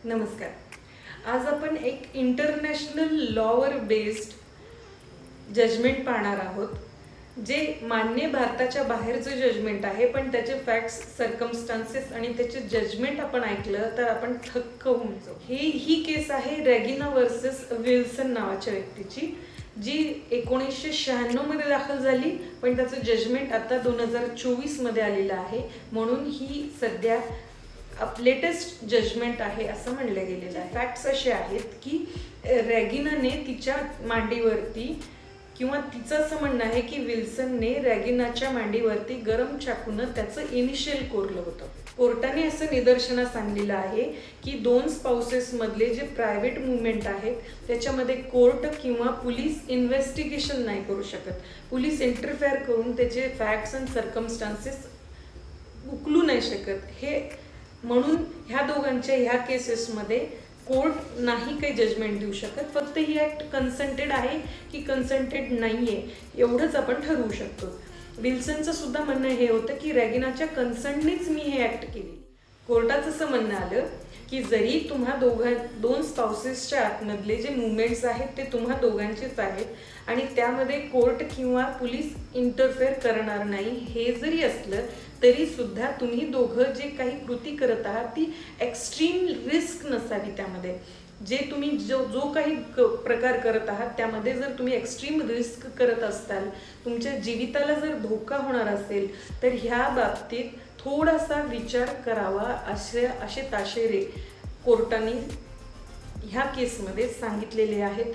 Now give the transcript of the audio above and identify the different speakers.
Speaker 1: नमस्कार. आज आपण एक इंटरनॅशनल लॉवर बेस्ड जजमेंट पाहणार आहोत, जे मान्य भारताच्या बाहेरचं जजमेंट आहे, पण त्याचे फॅक्ट्स, सर्कमस्टान्सेस आणि त्याचे जजमेंट आपण ऐकलं तर आपण थक्क होऊन जाऊ. ही केस आहे रेगिना वर्सेस विल्सन नावाच्या व्यक्तीची, जी 1996 मध्ये दाखल झाली, पण त्याचं जजमेंट आता 2024 मध्ये आलेलं आहे. म्हणून ही सध्या लेटेस्ट जजमेंट आहे असं म्हणलं गेलेलं आहे. फॅक्ट्स असे आहेत की रेगिनाने तिच्या मांडीवरती, किंवा तिचं असं म्हणणं आहे की विल्सनने रेगिनाच्या मांडीवरती गरम चाकूनं त्याचं इनिशियल कोरलं होतं. कोर्टाने असं निदर्शनास आणलेलं आहे की दोन स्पाउसेस मधले जे प्रायव्हेट मुवमेंट आहेत त्याच्यामध्ये कोर्ट किंवा पोलीस इन्व्हेस्टिगेशन नाही करू शकत. पोलीस इंटरफेअर करून त्याचे फॅक्ट्स अँड सर्कमस्टान्सेस उकलू नाही शकत. हे म्हणून ह्या दोघांच्या ह्या केसेसमध्ये कोर्ट नाही काही जजमेंट देऊ शकत. फक्त ही ॲक्ट कन्सेंटेड आहे की कन्सेंटेड नाही आहे एवढंच आपण ठरवू शकतो. विल्सनचं सुद्धा म्हणणं हे होतं की रेगिनाच्या कन्सर्ननेच मी हे ॲक्ट केली. कोर्टाचं असं म्हणणं आलं की जरी तुम्हा दोन स्पाउसेसच्या आतमधले जे मुवमेंट्स आहेत ते तुम्हा दोघांचेच आहेत आणि त्यामध्ये कोर्ट किंवा पोलीस इंटरफेअर करणार नाही हे जरी असलं तरी सुद्धा तुम्ही दोघं जे काही कृती करत आहात ती एक्स्ट्रीम रिस्क नसावी. त्यामध्ये जे तुम्ही जो काही प्रकार करत आहात त्यामध्ये जर तुम्ही एक्स्ट्रीम रिस्क करत असताल, तुमच्या जीविताला जर धोका होणार असेल तर ह्या बाबतीत थोडासा विचार करावा असे ताशेरे कोर्टाने ह्या केसमध्ये सांगितलेले आहेत.